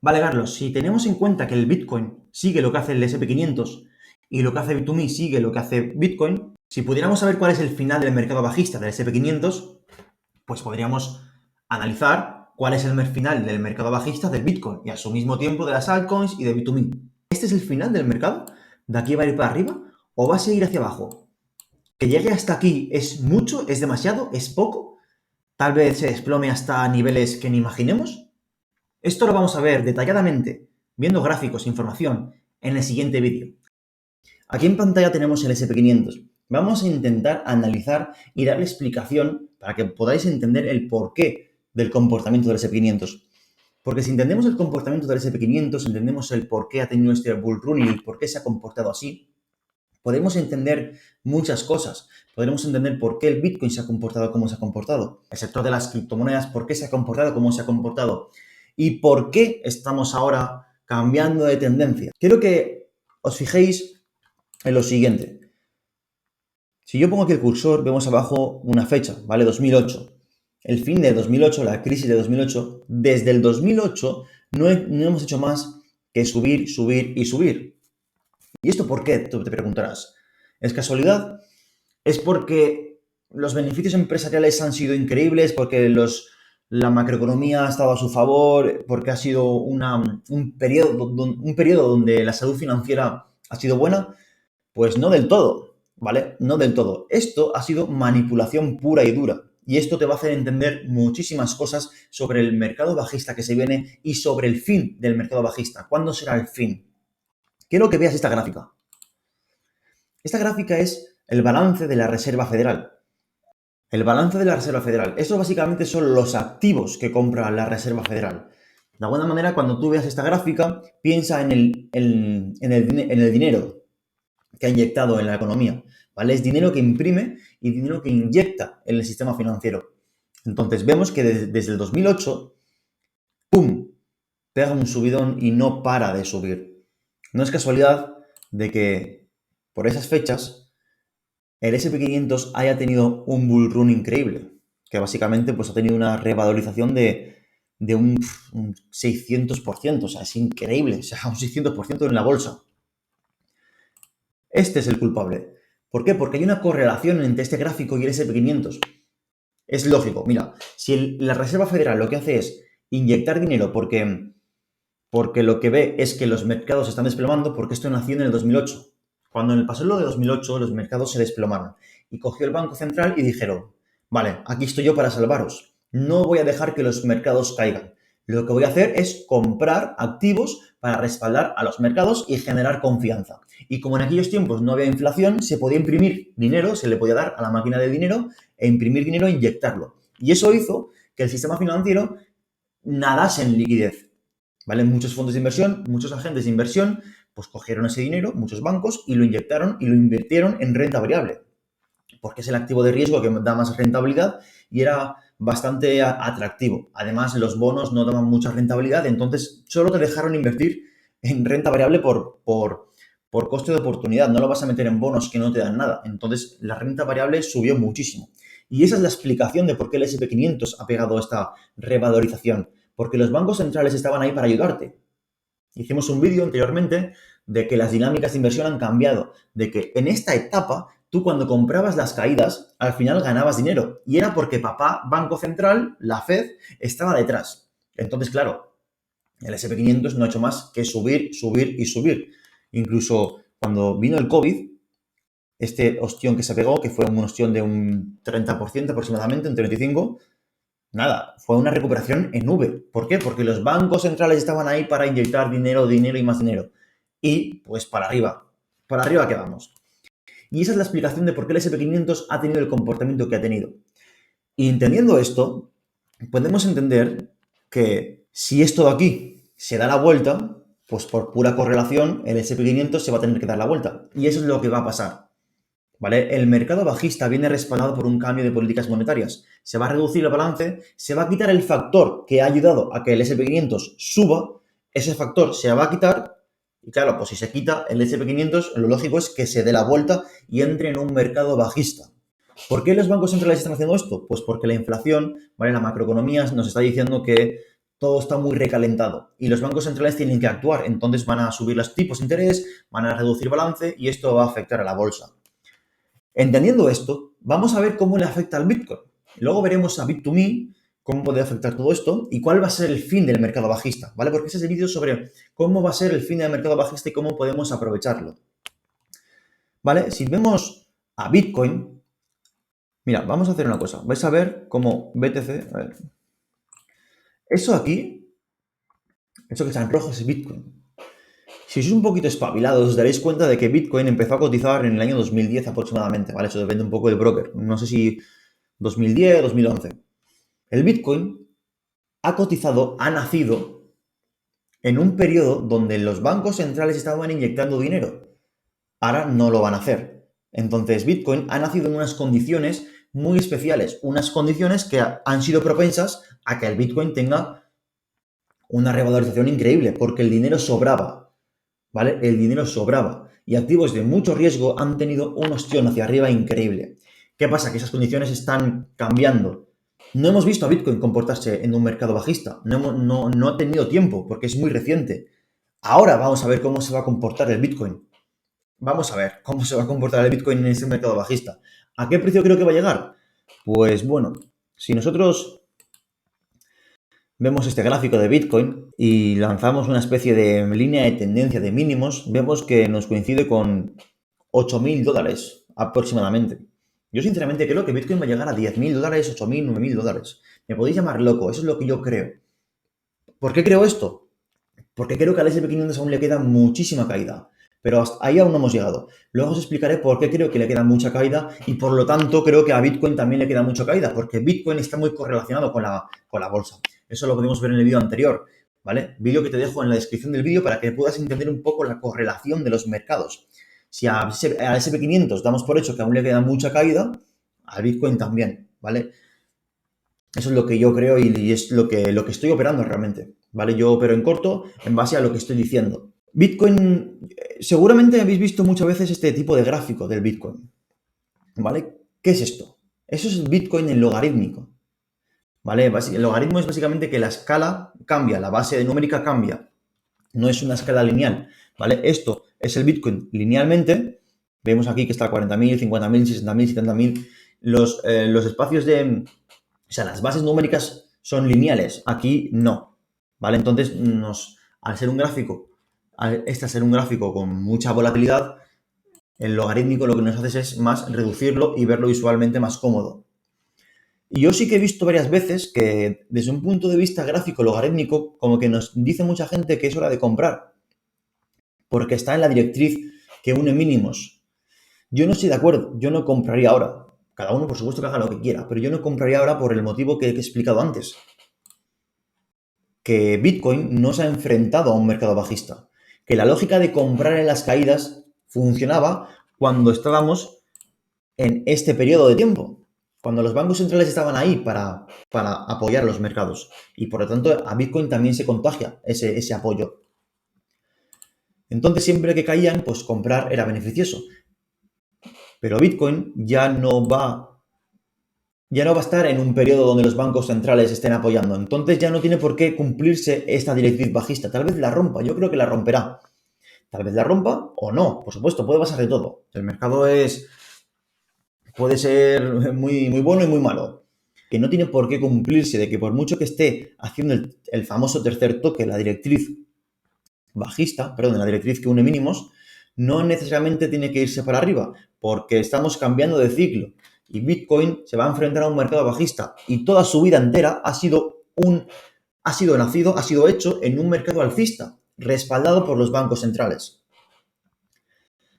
Vale, Carlos, si tenemos en cuenta que el Bitcoin sigue lo que hace el S&P 500 y lo que hace Bit2Me sigue lo que hace Bitcoin, si pudiéramos saber cuál es el final del mercado bajista del S&P 500, pues podríamos analizar cuál es el final del mercado bajista del Bitcoin y a su mismo tiempo de las altcoins y de Bit2Me. ¿Este es el final del mercado? ¿De aquí va a ir para arriba o va a seguir hacia abajo? ¿Que llegue hasta aquí es mucho, es demasiado, es poco? ¿Tal vez se desplome hasta niveles que ni imaginemos? Esto lo vamos a ver detalladamente, viendo gráficos e información, en el siguiente vídeo. Aquí en pantalla tenemos el S&P 500. Vamos a intentar analizar y darle explicación para que podáis entender el porqué del comportamiento del S&P 500. Porque si entendemos el comportamiento del S&P 500, entendemos el por qué ha tenido este bull run y el por qué se ha comportado así, podemos entender muchas cosas. Podremos entender por qué el Bitcoin se ha comportado como se ha comportado. El sector de las criptomonedas, por qué se ha comportado como se ha comportado. Y por qué estamos ahora cambiando de tendencia. Quiero que os fijéis en lo siguiente. Si yo pongo aquí el cursor, vemos abajo una fecha, ¿vale? 2008. El fin de 2008, la crisis de 2008, desde el 2008 no hemos hecho más que subir, subir y subir. ¿Y esto por qué? Tú te preguntarás. ¿Es casualidad? ¿Es porque los beneficios empresariales han sido increíbles? ¿Porque la macroeconomía ha estado a su favor? ¿Porque ha sido un periodo donde la salud financiera ha sido buena? Pues no del todo, ¿vale? No del todo. Esto ha sido manipulación pura y dura. Y esto te va a hacer entender muchísimas cosas sobre el mercado bajista que se viene y sobre el fin del mercado bajista. ¿Cuándo será el fin? Quiero que veas esta gráfica. Esta gráfica es el balance de la Reserva Federal. El balance de la Reserva Federal. Eso básicamente son los activos que compra la Reserva Federal. De alguna manera, cuando tú veas esta gráfica, piensa en el dinero que ha inyectado en la economía. ¿Vale? Es dinero que imprime y dinero que inyecta en el sistema financiero. Entonces, vemos que desde el 2008, ¡pum!, pega un subidón y no para de subir. No es casualidad de que por esas fechas el S&P 500 haya tenido un bull run increíble, que básicamente pues, ha tenido una revalorización de un 600%, o sea, es increíble, o sea, un 600% en la bolsa. Este es el culpable. ¿Por qué? Porque hay una correlación entre este gráfico y el S&P 500. Es lógico, mira, si la Reserva Federal lo que hace es inyectar dinero porque lo que ve es que los mercados se están desplomando, porque esto nació en el 2008. Cuando pasó lo de 2008, los mercados se desplomaron. Y cogió el Banco Central y dijeron, vale, aquí estoy yo para salvaros. No voy a dejar que los mercados caigan. Lo que voy a hacer es comprar activos para respaldar a los mercados y generar confianza. Y como en aquellos tiempos no había inflación, se podía imprimir dinero, se le podía dar a la máquina de dinero e imprimir dinero e inyectarlo. Y eso hizo que el sistema financiero nadase en liquidez. ¿Vale? Muchos fondos de inversión, muchos agentes de inversión, pues cogieron ese dinero, muchos bancos, y lo inyectaron y lo invirtieron en renta variable, porque es el activo de riesgo que da más rentabilidad y era bastante atractivo. Además, los bonos no daban mucha rentabilidad, entonces solo te dejaron invertir en renta variable por coste de oportunidad. No lo vas a meter en bonos que no te dan nada. Entonces, la renta variable subió muchísimo. Y esa es la explicación de por qué el S&P 500 ha pegado esta revalorización. Porque los bancos centrales estaban ahí para ayudarte. Hicimos un vídeo anteriormente de que las dinámicas de inversión han cambiado, de que en esta etapa tú cuando comprabas las caídas al final ganabas dinero y era porque papá Banco Central, la Fed, estaba detrás. Entonces, claro, el S&P 500 no ha hecho más que subir, subir y subir. Incluso cuando vino el COVID, este ostión que se pegó, que fue un ostión de un 30% aproximadamente, un 35%, nada, fue una recuperación en V. ¿Por qué? Porque los bancos centrales estaban ahí para inyectar dinero, dinero y más dinero. Y pues para arriba que vamos. Y esa es la explicación de por qué el S&P 500 ha tenido el comportamiento que ha tenido. Y entendiendo esto, podemos entender que si esto de aquí se da la vuelta, pues por pura correlación el S&P 500 se va a tener que dar la vuelta. Y eso es lo que va a pasar. ¿Vale? El mercado bajista viene respaldado por un cambio de políticas monetarias. Se va a reducir el balance, se va a quitar el factor que ha ayudado a que el S&P 500 suba, ese factor se va a quitar y claro, pues si se quita el S&P 500, lo lógico es que se dé la vuelta y entre en un mercado bajista. ¿Por qué los bancos centrales están haciendo esto? Pues porque la inflación, ¿vale? La macroeconomía nos está diciendo que todo está muy recalentado y los bancos centrales tienen que actuar. Entonces van a subir los tipos de interés, van a reducir balance y esto va a afectar a la bolsa. Entendiendo esto, vamos a ver cómo le afecta al Bitcoin. Luego veremos a Bit2Me cómo puede afectar todo esto y cuál va a ser el fin del mercado bajista, ¿vale? Porque ese es el vídeo sobre cómo va a ser el fin del mercado bajista y cómo podemos aprovecharlo. ¿Vale? Si vemos a Bitcoin, mira, vamos a hacer una cosa. Vais a ver cómo BTC, a ver, eso aquí, eso que está en rojo es Bitcoin. Si sois un poquito espabilados, os daréis cuenta de que Bitcoin empezó a cotizar en el año 2010 aproximadamente, ¿vale? Eso depende un poco del broker. No sé si 2010, 2011. El Bitcoin ha cotizado, ha nacido en un periodo donde los bancos centrales estaban inyectando dinero. Ahora no lo van a hacer. Entonces, Bitcoin ha nacido en unas condiciones muy especiales, unas condiciones que han sido propensas a que el Bitcoin tenga una revalorización increíble, porque el dinero sobraba, ¿vale? El dinero sobraba. Y activos de mucho riesgo han tenido un ostión hacia arriba increíble. ¿Qué pasa? Que esas condiciones están cambiando. No hemos visto a Bitcoin comportarse en un mercado bajista. No ha tenido tiempo, porque es muy reciente. Ahora vamos a ver cómo se va a comportar el Bitcoin. Vamos a ver cómo se va a comportar el Bitcoin en ese mercado bajista. ¿A qué precio creo que va a llegar? Pues bueno, si nosotros vemos este gráfico de Bitcoin y lanzamos una especie de línea de tendencia de mínimos, vemos que nos coincide con $8.000 aproximadamente. Yo sinceramente creo que Bitcoin va a llegar a $10.000, $8.000, $9.000. Me podéis llamar loco, eso es lo que yo creo. ¿Por qué creo esto? Porque creo que al S&P 500 aún le queda muchísima caída. Pero hasta ahí aún no hemos llegado. Luego os explicaré por qué creo que le queda mucha caída y por lo tanto creo que a Bitcoin también le queda mucha caída, porque Bitcoin está muy correlacionado con la bolsa. Eso lo podemos ver en el vídeo anterior, ¿vale? Vídeo que te dejo en la descripción del vídeo para que puedas entender un poco la correlación de los mercados. Si al S&P 500 damos por hecho que aún le queda mucha caída, al Bitcoin también, ¿vale? Eso es lo que yo creo y es lo que estoy operando realmente, ¿vale? Yo opero en corto en base a lo que estoy diciendo. Bitcoin, seguramente habéis visto muchas veces este tipo de gráfico del Bitcoin, ¿vale? ¿Qué es esto? Eso es el Bitcoin en logarítmico, ¿vale? El logaritmo es básicamente que la escala cambia, la base numérica cambia, no es una escala lineal, ¿vale? Esto es el Bitcoin linealmente, vemos aquí que está a 40.000, 50.000, 60.000, 70.000, los espacios de... O sea, las bases numéricas son lineales, aquí no, ¿vale? Entonces, al ser un gráfico, ser un gráfico con mucha volatilidad, el logarítmico lo que nos hace es más reducirlo y verlo visualmente más cómodo. Y yo sí que he visto varias veces que desde un punto de vista gráfico logarítmico, como que nos dice mucha gente que es hora de comprar, porque está en la directriz que une mínimos. Yo no estoy de acuerdo, yo no compraría ahora. Cada uno, por supuesto, que haga lo que quiera, pero yo no compraría ahora por el motivo que he explicado antes. Que Bitcoin no se ha enfrentado a un mercado bajista. Que la lógica de comprar en las caídas funcionaba cuando estábamos en este periodo de tiempo. Cuando los bancos centrales estaban ahí para apoyar los mercados. Y por lo tanto, a Bitcoin también se contagia ese apoyo. Entonces, siempre que caían, pues comprar era beneficioso. Pero Bitcoin ya no va a estar en un periodo donde los bancos centrales estén apoyando. Entonces ya no tiene por qué cumplirse esta directriz bajista. Tal vez la rompa, yo creo que la romperá. Tal vez la rompa o no, por supuesto, puede pasar de todo. El mercado puede ser muy, muy bueno y muy malo. Que no tiene por qué cumplirse de que por mucho que esté haciendo el famoso tercer toque, la directriz bajista, perdón, la directriz que une mínimos, no necesariamente tiene que irse para arriba, porque estamos cambiando de ciclo y Bitcoin se va a enfrentar a un mercado bajista y toda su vida entera ha sido hecho en un mercado alcista, respaldado por los bancos centrales.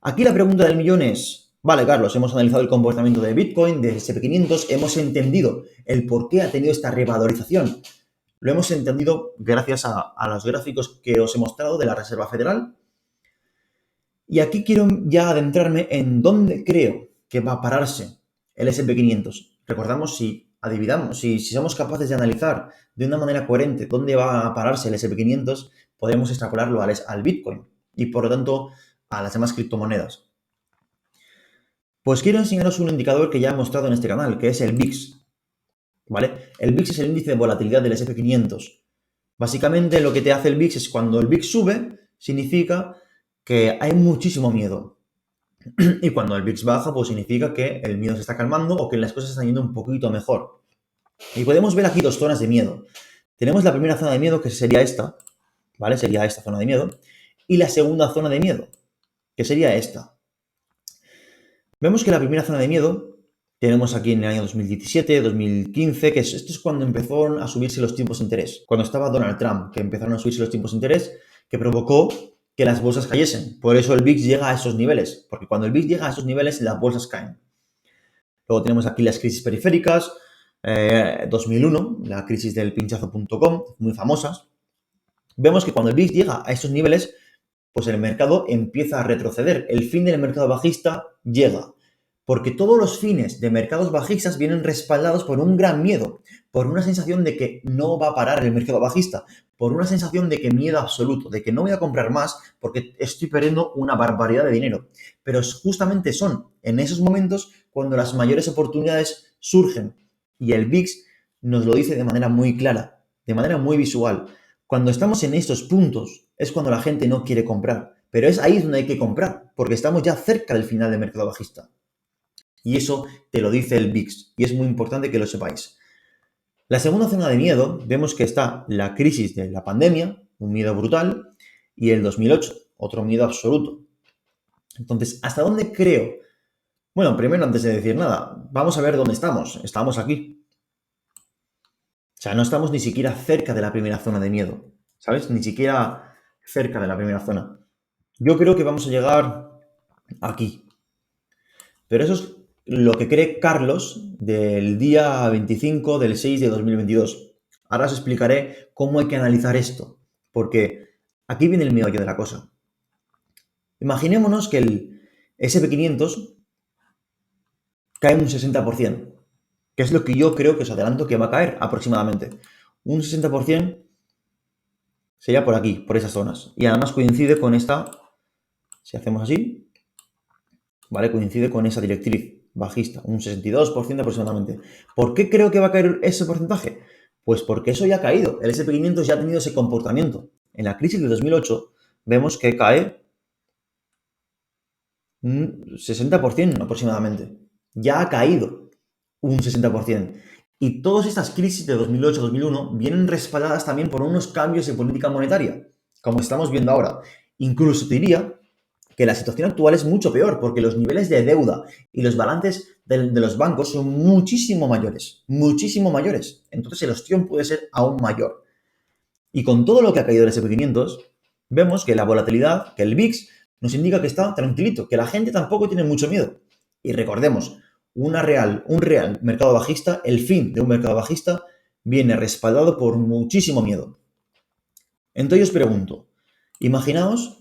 Aquí la pregunta del millón es, vale, Carlos, hemos analizado el comportamiento de Bitcoin, de S&P 500, hemos entendido el por qué ha tenido esta revalorización. Lo hemos entendido gracias a los gráficos que os he mostrado de la Reserva Federal. Y aquí quiero ya adentrarme en dónde creo que va a pararse el S&P 500. Recordamos, si somos capaces de analizar de una manera coherente dónde va a pararse el S&P 500, podemos extrapolarlo al Bitcoin y por lo tanto a las demás criptomonedas. Pues quiero enseñaros un indicador que ya he mostrado en este canal, que es el VIX. ¿Vale? El VIX es el índice de volatilidad del S&P 500. Básicamente lo que te hace el VIX es cuando el VIX sube, significa que hay muchísimo miedo. Y cuando el VIX baja, pues significa que el miedo se está calmando o que las cosas están yendo un poquito mejor. Y podemos ver aquí dos zonas de miedo. Tenemos la primera zona de miedo, que sería esta, ¿vale? Sería esta zona de miedo. Y la segunda zona de miedo, que sería esta. Vemos que la primera zona de miedo tenemos aquí en el año 2017, 2015, esto es cuando empezaron a subirse los tipos de interés. Cuando estaba Donald Trump, que empezaron a subirse los tipos de interés, que provocó que las bolsas cayesen. Por eso el VIX llega a esos niveles, porque cuando el VIX llega a esos niveles, las bolsas caen. Luego tenemos aquí las crisis periféricas, 2001, la crisis del pinchazo.com, muy famosas. Vemos que cuando el VIX llega a esos niveles, pues el mercado empieza a retroceder. El fin del mercado bajista llega. Porque todos los fines de mercados bajistas vienen respaldados por un gran miedo, por una sensación de que no va a parar el mercado bajista, por una sensación de que miedo absoluto, de que no voy a comprar más porque estoy perdiendo una barbaridad de dinero. Pero justamente son en esos momentos cuando las mayores oportunidades surgen. Y el VIX nos lo dice de manera muy clara, de manera muy visual. Cuando estamos en estos puntos es cuando la gente no quiere comprar. Pero es ahí donde hay que comprar, porque estamos ya cerca del final del mercado bajista. Y eso te lo dice el VIX. Y es muy importante que lo sepáis. La segunda zona de miedo, vemos que está la crisis de la pandemia, un miedo brutal, y el 2008, otro miedo absoluto. Entonces, ¿hasta dónde creo? Bueno, primero, antes de decir nada, vamos a ver dónde estamos. Estamos aquí. O sea, no estamos ni siquiera cerca de la primera zona de miedo. ¿Sabes? Ni siquiera cerca de la primera zona. Yo creo que vamos a llegar aquí. Pero eso es lo que cree Carlos del día 25 del 6 de 2022. Ahora os explicaré cómo hay que analizar esto, porque aquí viene el meollo de la cosa. Imaginémonos que el SP500 cae un 60%, que es lo que yo creo que os adelanto que va a caer aproximadamente. Un 60% sería por aquí, por esas zonas. Y además coincide con esta, si hacemos así, ¿vale? Coincide con esa directriz bajista, un 62% aproximadamente. ¿Por qué creo que va a caer ese porcentaje? Pues porque eso ya ha caído. El SP500 ya ha tenido ese comportamiento. En la crisis de 2008 vemos que cae un 60% aproximadamente. Ya ha caído un 60%. Y todas estas crisis de 2008-2001 vienen respaldadas también por unos cambios de política monetaria, como estamos viendo ahora. Incluso te diría que la situación actual es mucho peor, porque los niveles de deuda y los balances de los bancos son muchísimo mayores, muchísimo mayores. Entonces el ostión puede ser aún mayor. Y con todo lo que ha caído el SP500, vemos que la volatilidad, que el VIX, nos indica que está tranquilito, que la gente tampoco tiene mucho miedo. Y recordemos, un real mercado bajista, el fin de un mercado bajista, viene respaldado por muchísimo miedo. Entonces os pregunto, imaginaos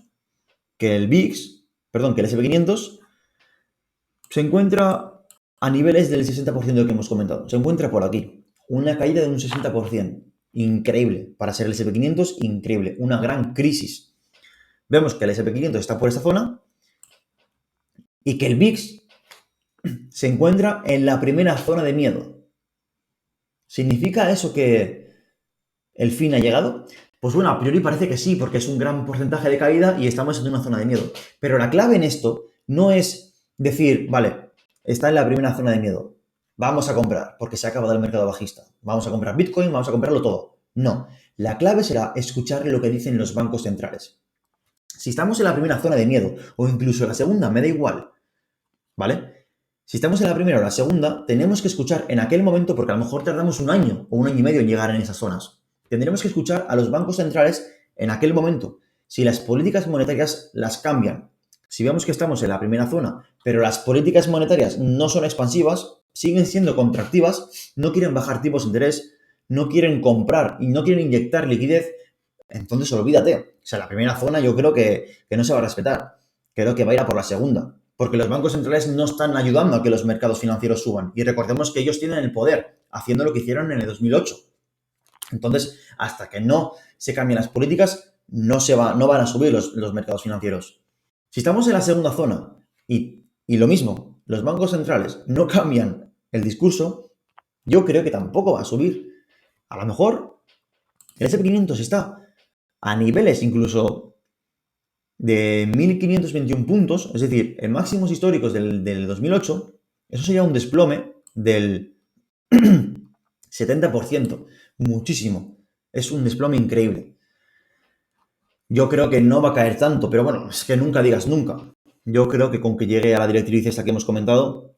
que el VIX, perdón, que el SP500 se encuentra a niveles del 60% que hemos comentado. Se encuentra por aquí. Una caída de un 60%. Increíble. Para ser el SP500, increíble. Una gran crisis. Vemos que el SP500 está por esta zona y que el VIX se encuentra en la primera zona de miedo. ¿Significa eso que el fin ha llegado? Pues bueno, a priori parece que sí, porque es un gran porcentaje de caída y estamos en una zona de miedo. Pero la clave en esto no es decir, vale, está en la primera zona de miedo, vamos a comprar, porque se ha acabado el mercado bajista. Vamos a comprar Bitcoin, vamos a comprarlo todo. No, la clave será escuchar lo que dicen los bancos centrales. Si estamos en la primera zona de miedo, o incluso en la segunda, me da igual, ¿vale? Si estamos en la primera o la segunda, tenemos que escuchar en aquel momento, porque a lo mejor tardamos un año o un año y medio en llegar en esas zonas. Tendremos que escuchar a los bancos centrales en aquel momento. Si las políticas monetarias las cambian, si vemos que estamos en la primera zona, pero las políticas monetarias no son expansivas, siguen siendo contractivas, no quieren bajar tipos de interés, no quieren comprar y no quieren inyectar liquidez, entonces olvídate. O sea, la primera zona yo creo que no se va a respetar. Creo que va a ir a por la segunda. Porque los bancos centrales no están ayudando a que los mercados financieros suban. Y recordemos que ellos tienen el poder, haciendo lo que hicieron en el 2008. Entonces, hasta que no se cambien las políticas, no van a subir los mercados financieros. Si estamos en la segunda zona y lo mismo, los bancos centrales no cambian el discurso, yo creo que tampoco va a subir. A lo mejor El S&P 500 está a niveles incluso de 1.521 puntos, es decir, en máximos históricos del 2008, eso sería un desplome del 70%, muchísimo. Es un desplome increíble. Yo creo que no va a caer tanto, pero bueno, es que nunca digas nunca. Yo creo que con que llegue a la directriz esta que hemos comentado,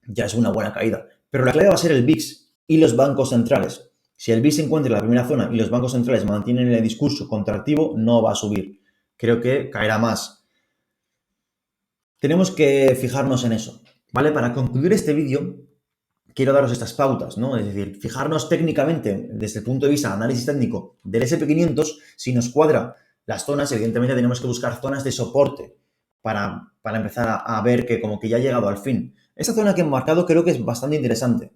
ya es una buena caída. Pero la clave va a ser el VIX y los bancos centrales. Si el VIX se encuentra en la primera zona y los bancos centrales mantienen el discurso contractivo, no va a subir. Creo que caerá más. Tenemos que fijarnos en eso, ¿vale? Para concluir este vídeo, quiero daros estas pautas, ¿no? Es decir, fijarnos técnicamente desde el punto de vista de análisis técnico del S&P 500, si nos cuadra las zonas, evidentemente tenemos que buscar zonas de soporte para empezar a ver que como que ya ha llegado al fin. Esta zona que he marcado creo que es bastante interesante.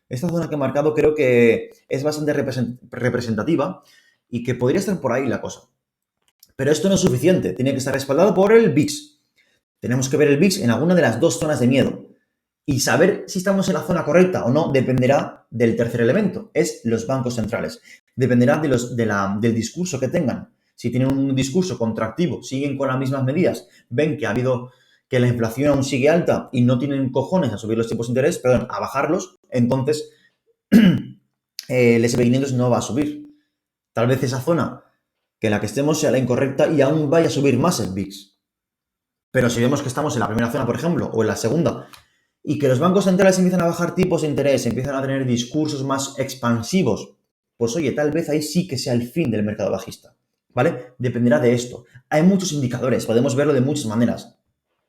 Esta zona que he marcado creo que es bastante representativa y que podría estar por ahí la cosa. Pero esto no es suficiente, tiene que estar respaldado por el VIX. Tenemos que ver el VIX en alguna de las dos zonas de miedo. Y saber si estamos en la zona correcta o no dependerá del tercer elemento, es los bancos centrales. Dependerá del discurso que tengan. Si tienen un discurso contractivo, siguen con las mismas medidas, ven que la inflación aún sigue alta y no tienen cojones a subir los tipos de interés, perdón, a bajarlos, entonces el S&P 500 no va a subir. Tal vez esa zona que en la que estemos sea la incorrecta y aún vaya a subir más el VIX. Pero si vemos que estamos en la primera zona, por ejemplo, o en la segunda, y que los bancos centrales empiezan a bajar tipos de interés, empiezan a tener discursos más expansivos, pues oye, tal vez ahí sí que sea el fin del mercado bajista, ¿vale? Dependerá de esto. Hay muchos indicadores, podemos verlo de muchas maneras.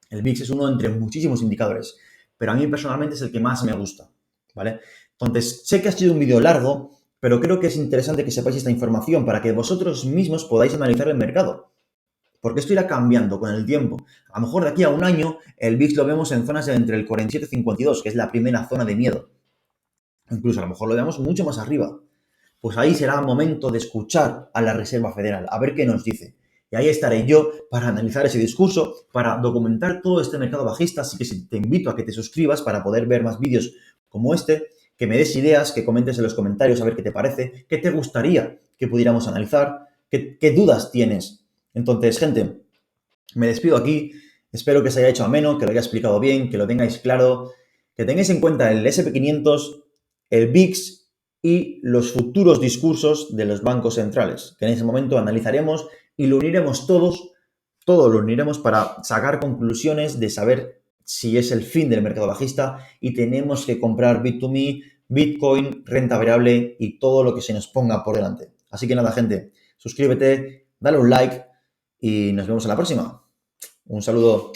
El VIX es uno entre muchísimos indicadores, pero a mí personalmente es el que más me gusta, ¿vale? Entonces, sé que ha sido un vídeo largo, pero creo que es interesante que sepáis esta información para que vosotros mismos podáis analizar el mercado. Porque esto irá cambiando con el tiempo. A lo mejor de aquí a un año el VIX lo vemos en zonas de entre el 47 y 52, que es la primera zona de miedo. Incluso a lo mejor lo vemos mucho más arriba. Pues ahí será momento de escuchar a la Reserva Federal, a ver qué nos dice. Y ahí estaré yo para analizar ese discurso, para documentar todo este mercado bajista. Así que te invito a que te suscribas para poder ver más vídeos como este, que me des ideas, que comentes en los comentarios a ver qué te parece, qué te gustaría que pudiéramos analizar, qué dudas tienes. Entonces, gente, me despido aquí. Espero que se haya hecho ameno, que lo haya explicado bien, que lo tengáis claro, que tengáis en cuenta el S&P 500, el VIX y los futuros discursos de los bancos centrales, que en ese momento analizaremos y lo uniremos todo lo uniremos para sacar conclusiones de saber si es el fin del mercado bajista y tenemos que comprar Bit2Me, Bitcoin, renta variable y todo lo que se nos ponga por delante. Así que nada, gente, suscríbete, dale un like y nos vemos en la próxima. Un saludo.